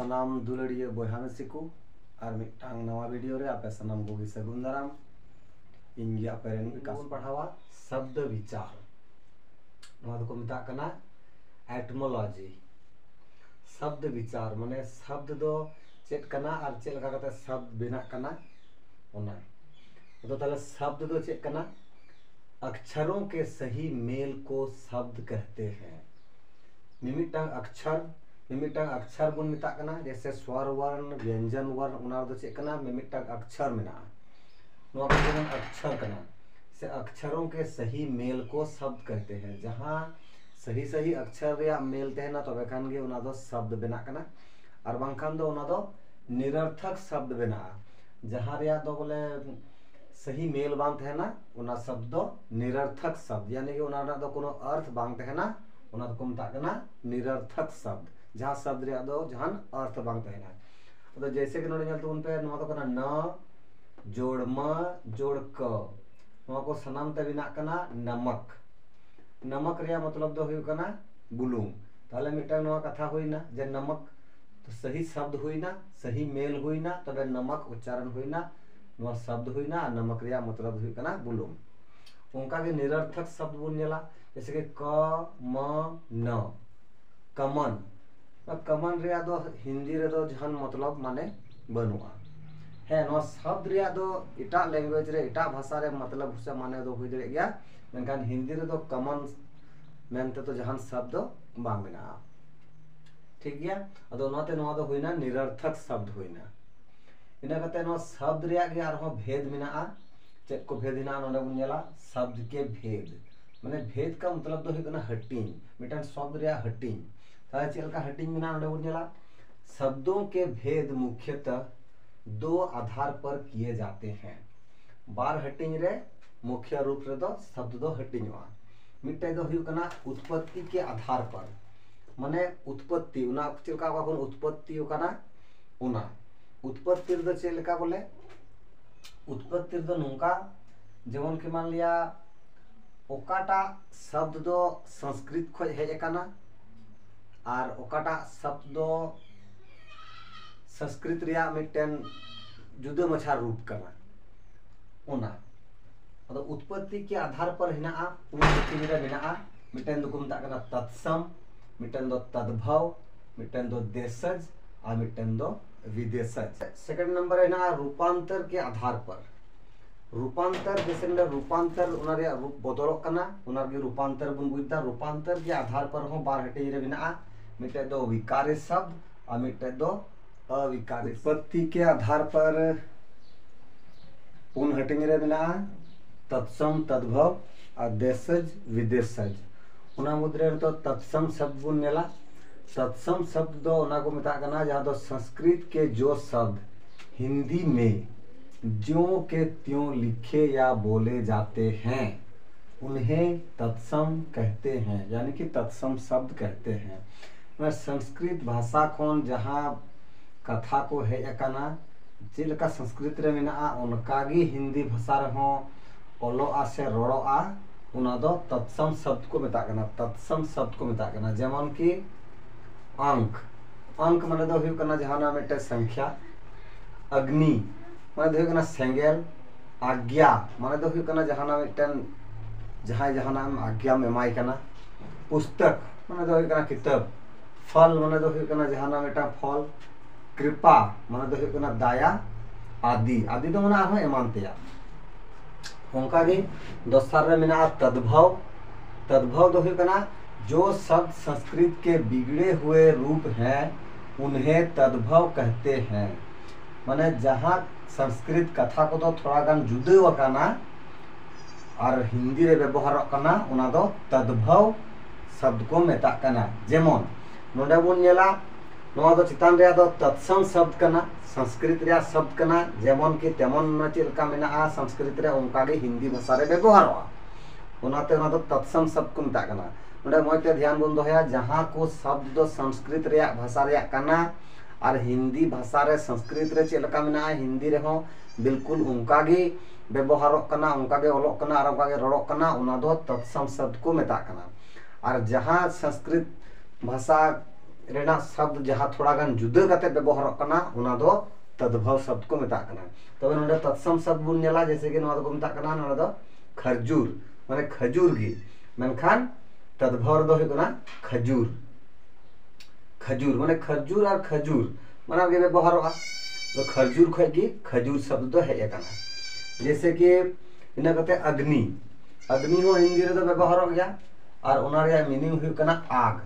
सनाम दुलड़िया बहा मिसी को और मिटांग नवा वीडियो रे आपे सनाम को सगुन दाराम इंगे आपे रेन विकास पढ़ावा शब्द विचार नवा को मिता कना एटमोलॉजी शब्द विचार माने शब्द दो चेक कना और चेक लगा करते शब्द बिना कना होना तो ताले शब्द दो चेक कना अक्षरों के सही मेल को शब्द कहते हैं। मिमिटांग अक्षर बुन मिता कना जैसे स्वर वर्ण व्यंजन वर्ण उना दो चेक कना मिमिटांग अक्षर मेना नवा को अक्षर कना से अक्षरों के सही मेल को शब्द कहते हैं। जहां सही सही अक्षर रे मेल तहना तबे खान गे उना दो शब्द बना कना और बांखान दो उना दो निरर्थक शब्द बना। जहां रे दो बोले सही मेल बांग तहना उना शब्द दो निरर्थक शब्द यानी कि उना दो कोनो अर्थ बांग तहना उना को मिता कना निरर्थक शब्द। जहां शब्द रे दो जहां अर्थ बांग तहना तो जैसे कि नोडे चलते उन पे नवा तो कना न जोड़ म जोड़ क नवा को सनाम ते बिना कना नमक। नमक रे मतलब दो हुई कना बुलुंग ताले मिटा नवा कथा हुई ना जे नमक तो सही शब्द हुई ना सही मेल हुई ना तबे नमक उच्चारण हुई ना नवा शब्द हुई ना नमक रे मतलब हुई कना बुलुंग। उनका के निरर्थक शब्द बुन जाला जैसे कि क म न कमन कमन रे दो हिंदी रे दो जहां मतलब माने बनुआ है नवा शब्द रे दो इटा लैंग्वेज रे इटा भाषा रे मतलब से माने दो हुई दरे गया मेनखान हिंदी रे दो कमन मेनते तो जहां शब्द बांग बिना ठीक गया अदो नते नवा दो हुइना निरर्थक शब्द हुइना इना कते नो शब्द रे गे आरो भेद मिना चेक को भेद ना नोडे बुनेला शब्द के भेद माने भेद का मतलब तो हुइना हटिंग मिटन शब्द रे हटिंग ताले चेल का हटिंग मिना नोडे बुनेला शब्दों के भेद मुख्यतः दो आधार पर किए जाते हैं। बार हटिंग रे मुख्य रूप रे दो शब्द दो हटिंगवा मिटे दो हुई कना उत्पत्ति के आधार पर माने उत्पत्ति उना चेलका कोन उत्पत्ति कना उना उत्पत्ति दो चेलका बोले उत्पत्ति दो नुका जेमन के मान लिया ओकाटा शब्द दो संस्कृत खो हेज कना और ओकाटा शब्द दो संस्कृत रिया मिटन जुदे मछा रूप कना उना तो उत्पत्ति के आधार पर हिना मिटन दो कुमता कना तत्सम मिटन दो तद्भव मिटन दो देशज और मिटन दो विदेशज। सेकंड नंबर है ना रूपांतर के आधार पर रूपांतर जैसे रूपांतर उना रे रूप बदल कना उना के रूपांतर बुन बुझता रूपांतर के आधार पर हो बार हटे रे बिना मिटे दो विकारी शब्द और मिटे दो अविकारी। उत्पत्ति के आधार पर पुन हटिंग रे बिना तत्सम तद्भव और देशज विदेशज उना मुद्रे तो तत्सम शब्द बुन नेला तत्सम शब्द दो उना को मिता कना जहां दो संस्कृत के जो शब्द हिंदी में ज्यों के त्यों लिखे या बोले जाते हैं उन्हें तत्सम कहते हैं यानी कि तत्सम शब्द कहते हैं। मैं संस्कृत भाषा खोन जहां कथा को है एकना जेलका संस्कृत रे मेना उनका गी हिंदी भाषा रहो ओलो आ से रोड़ो आ उना दो तत्सम शब्द को मिता कना तत्सम शब्द को मिता कना जेमन कि अंक अंक माने दो हुई कना जहां मेटे संख्या अग्नि माने दो कना सेंगेल आज्ञा माने दो हुई कना जहां मेटन जहां नाम आज्ञा में माई कना पुस्तक माने दो हुई कना किताब फल माने दो हुई कना जहां मेटा फल कृपा माने दो हुई कना दया आदि आदि तो माने आरो एमान तेया उनका भी दोसर रे मेना तद्भव तद्भव दो हुई कना जो शब्द संस्कृत के बिगड़े हुए रूप हैं उन्हें तद्भव कहते हैं। माने जहां संस्कृत कथा को तो थोड़ा गान जुदे वकाना और हिंदी रे व्यवहार कना उना दो तद्भव शब्द को मेता कना जेमन नोडे बुन नेला नवा दो चितान रे दो तत्सम शब्द कना संस्कृत रे शब्द कना जेमन की तेमन चिलका मेना संस्कृत रे उनका गे हिंदी भाषा रे व्यवहारवा उनाते उना दो तत्सम शब्द को मेता कना नोडे मोते ध्यान बुन दोया जहां को शब्द दो संस्कृत रे भाषा रे कना और हिंदी भाषा रे संस्कृत रे चिलका मेना हिंदी रे हो बिल्कुल उनका गे व्यवहार कना उनका गे ओलोक कना और उनका गे रोड़ोक कना उना दो तत्सम शब्द को मेता कना। और जहां संस्कृत भाषा रेना शब्द जहां थोड़ा गान जुदा कते व्यवहार कना उना दो तद्भव शब्द को मेता कना। तबे नोडे तत्सम शब्द बुन नेला जैसे कि नोआ दो को मेता कना नोडे दो खरजूर माने खजूर गी मेनखान तद्भव दो हुई कना खजूर। खजूर माने खजूर और खजूर माना गे व्यवहार तो खजूर खय की खजूर शब्द दो हेज कना। जैसे कि इना कते अग्नि अग्नि हो हिंदी रे दो व्यवहार गया और उना रे मीनिंग हुई कना आग।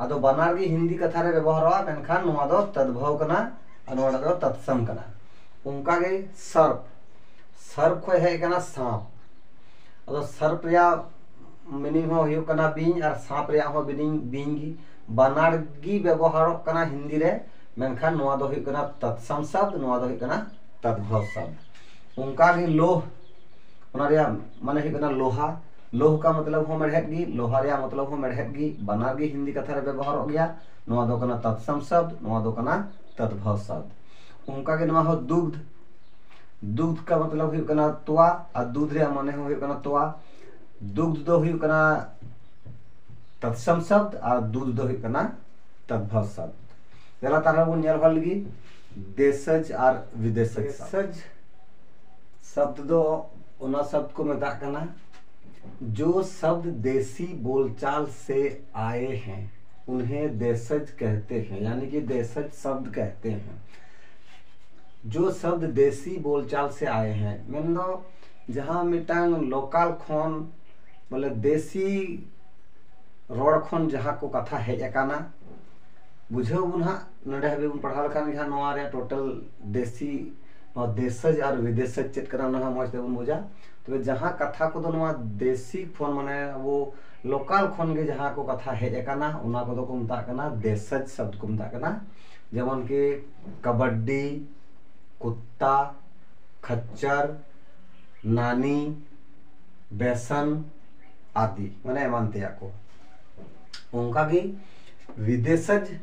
आदो बनार की हिंदी कथा रे व्यवहार मेनखान नोआ दो तद्भव कना और नोआ दो तत्सम कना। उनका गे सर्प सर्प खय हेज कना सांप। आदो सर्प रे मीनिंग हो हुई कना बिंग और सांप रे हो मीनिंग बिंगी बनार की व्यवहार कना हिंदी रे मेनखान नोआ दो हुई कना तत्सम शब्द नोआ दो हुई कना तद्भव शब्द। उनका गे लोह उना रे माने हुई कना लोहा लोह का मतलब हो मेढ़ेत गी लोहा रे मतलब हो मेढ़ेत गी बनार गी हिंदी कथा रे व्यवहार हो गया नोआ दो कना तत्सम शब्द नोआ दो कना तद्भव शब्द। उनका के नोआ हो दुग्ध दुग्ध का मतलब हुई कना तोआ और दूध रे माने हुई कना तोआ दुग्ध दो हुई कना तत्सम शब्द और दूध दो हुई कना तद्भव शब्द। पहला तारा बन नेल हल लगी देशज और विदेशज शब्द दो उना शब्द को मेता कना जो शब्द देसी बोलचाल से आए हैं उन्हें देशज कहते हैं यानी कि देशज शब्द कहते हैं। जो शब्द देसी बोलचाल से आए हैं मेन दो जहां मिटांग लोकल खोन मतलब देसी रोड खोन जहां को कथा हेज अकाना बुझे बुना नडे हबे बुन पढ़ा लखान जहां नोआ रे टोटल देसी देशज और विदेशज चेक करा ना मज ते बुन बुझा तो जहां कथा को नोआ देसी फोन माने वो लोकल खोन के जहां को कथा हेज अकाना उना को को मता कना देशज शब्द को मता कना। जेमन के कबड्डी कुत्ता खच्चर नानी बेसन आदि माने मानते को। उनका की विदेशज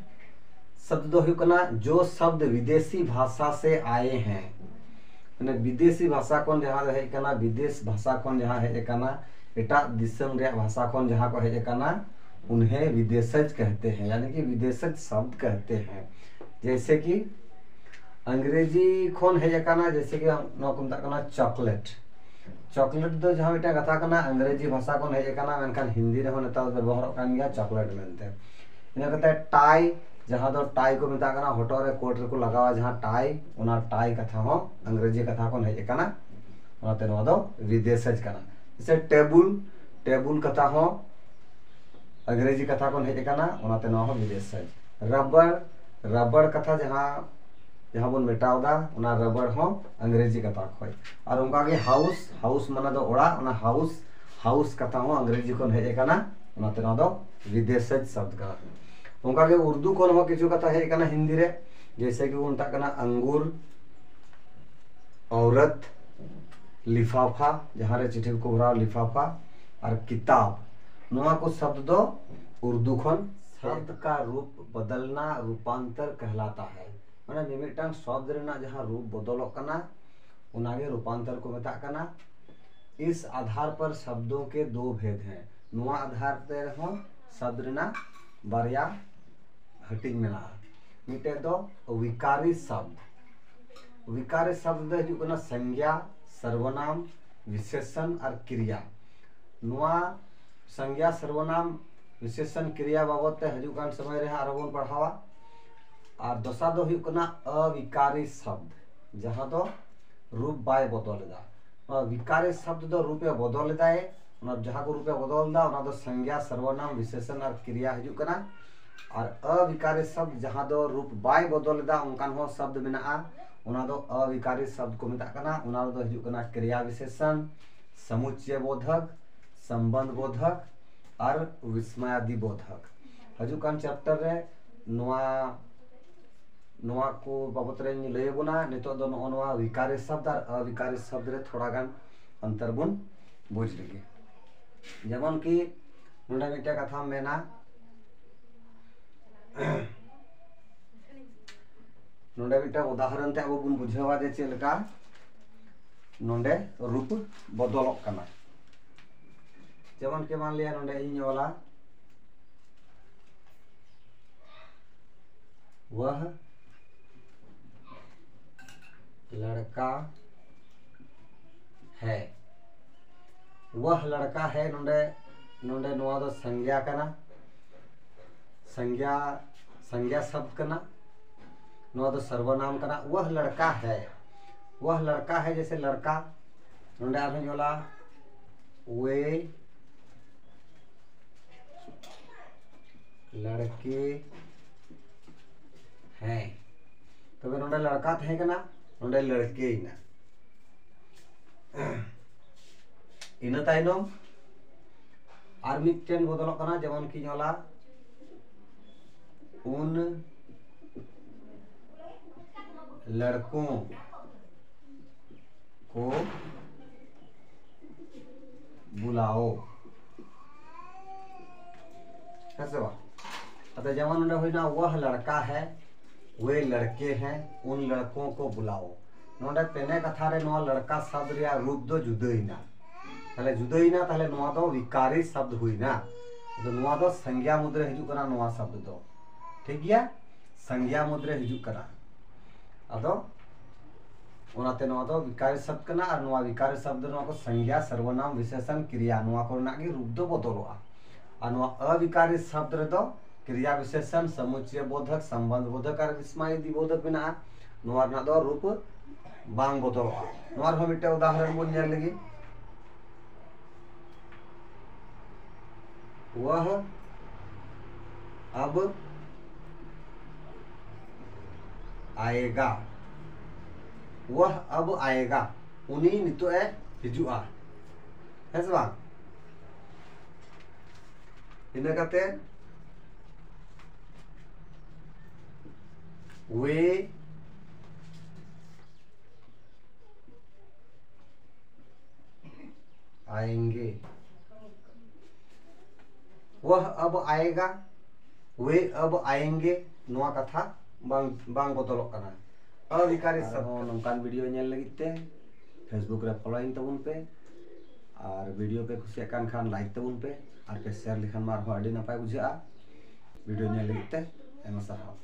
शब्द दो हुई कना जो शब्द विदेशी भाषा से आए हैं माने विदेशी भाषा कौन जहां हेज कना विदेश भाषा कौन जहां हेज कना एटा दिसम रे भाषा कौन जहां को हेज कना उन्हें विदेशज कहते हैं यानी कि विदेशज शब्द कहते हैं। जैसे कि अंग्रेजी खोन हेज कना जैसे कि नो को मता कना चॉकलेट चॉकलेट दो जहां बेटा कथा कना अंग्रेजी भाषा को हेज कना मेनखान हिंदी रे हो नेता व्यवहार कान गया चॉकलेट मेनते। इना कते टाई जहां दो टाई को मेता कना होटो रे कोट रे को लगावा जहां टाई उना टाई कथा हो अंग्रेजी कथा को हेज कना उनाते नो दो विदेशज कना। जैसे टेबुल टेबुल कथा हो अंग्रेजी कथा को हेज कना उनाते नो हो विदेशज। रबड़ रबड़ कथा जहां जहां बन मेटावदा उना रबड़ हो अंग्रेजी कथा खोय और उनका के हाउस हाउस माने दो ओड़ा उना हाउस हाउस कथा हो अंग्रेजी को हेज कना उनाते नो दो विदेशज शब्द का। उनका के उर्दू कोन हो किछु कथा हेज कना हिंदी रे जैसे कि उनता कना अंगूर औरत लिफाफा जहां रे चिट्ठी को भराव लिफाफा और किताब नोआ को शब्द दो उर्दू खोन शब्द का रूप बदलना रूपांतर कहलाता है माने मिमिटांग शब्द रेना जहां रूप बदलक कना उनागे रूपांतर को मेता कना। इस आधार पर शब्दों के दो भेद हैं नोआ आधार पे हो शब्द रेना बारिया हटिंग मेना मिटे दो विकारी शब्द दो जो कना संज्ञा सर्वनाम विशेषण और क्रिया। नोआ संज्ञा सर्वनाम विशेषण क्रिया बाबत ते हजुकान समय रे आरबन पढ़ावा और दोसा दो हुई कना अविकारी शब्द जहां दो रूप बाय बदलदा विकारी शब्द दो रूपे बदलदा है जहां को रूपे बदलदा उना दो संज्ञा सर्वनाम विशेषण और क्रिया हजु कना और अविकारी शब्द जहां दो रूप बाय बदलदा उनकान हो शब्द मेना उना दो अविकारी शब्द को मेता कना उना दो हजु कना क्रिया विशेषण समुच्चय बोधक संबंध बोधक और विस्मयादि बोधक। हजुकान चैप्टर रे नोआ को बाबत रे लय बुना नितो दो नोआ विकारी शब्द और अविकारी शब्द रे थोड़ा गान अंतर बुन बुझ लगे। जेमन कि नोडा मिटा कथा मेना नोडे मिटा उदाहरण ते अब बुन बुझावा जे चेलका नोडे रूप बदलक कना। जेमन के मान लिया नोडे इन वाला वह लड़का है। वह लड़का है नोंडे नोंडे नोआ दो संज्ञा कना, संज्ञा संज्ञा शब्द कना, नोआ दो सर्वनाम कना। वह लड़का है, वह लड़का है जैसे लड़का नोंडे आरहन जोला वे लड़के हैं। तो वे नोंडे लड़का थे कना नोंडे लड़के इना इना ताइनम और मिटन बदलक कना जेमन की जोला उन लड़कों को बुलाओ। कैसे बात अतः जवान उन्हें होना वह लड़का है, वे लड़के हैं, उन लड़कों को बुलाओ। नोंडे पेने कथा रे नोआ लड़का शब्द रिया रूप दो जुदाईना ताले जुदाईना ताले नोआ दो विकारी शब्द हुईना। तो नोआ दो संज्ञा मुद्रे हिजू कना नोआ शब्द दो ठीक गया संज्ञा मुद्रे हिजू कना। अदो ओनाते नोआ दो विकारी शब्द कना और नोआ विकारी शब्द नोआ को संज्ञा सर्वनाम विशेषण क्रिया नोआ को नागी रूप दो बदलोआ। और नोआ अविकारी शब्द रे दो क्रिया विशेषण समुच्चय बोधक संबंध बोधक और विस्मय बोधक बिना नोआ ना दो रूप बांग बदलोआ। नोआ रो मिटे उदाहरण बोल नेल लगी वह अब आएगा, वह अब आएगा उनी नितो ए हिजुआ है से बांग इना काते वे आएंगे। वह अब आएगा, वे अब आएंगे नोआ कथा बांग बदलक कना अविकारी शब्द। नोंकान वीडियो नेल लगित ते फेसबुक रे फॉलोइंग तबुन पे और वीडियो पे खुशी कान खान लाइक तबुन पे और पे शेयर लिखान मार हो आडी नपाय बुझा वीडियो नेल लगित ते एमा साराव।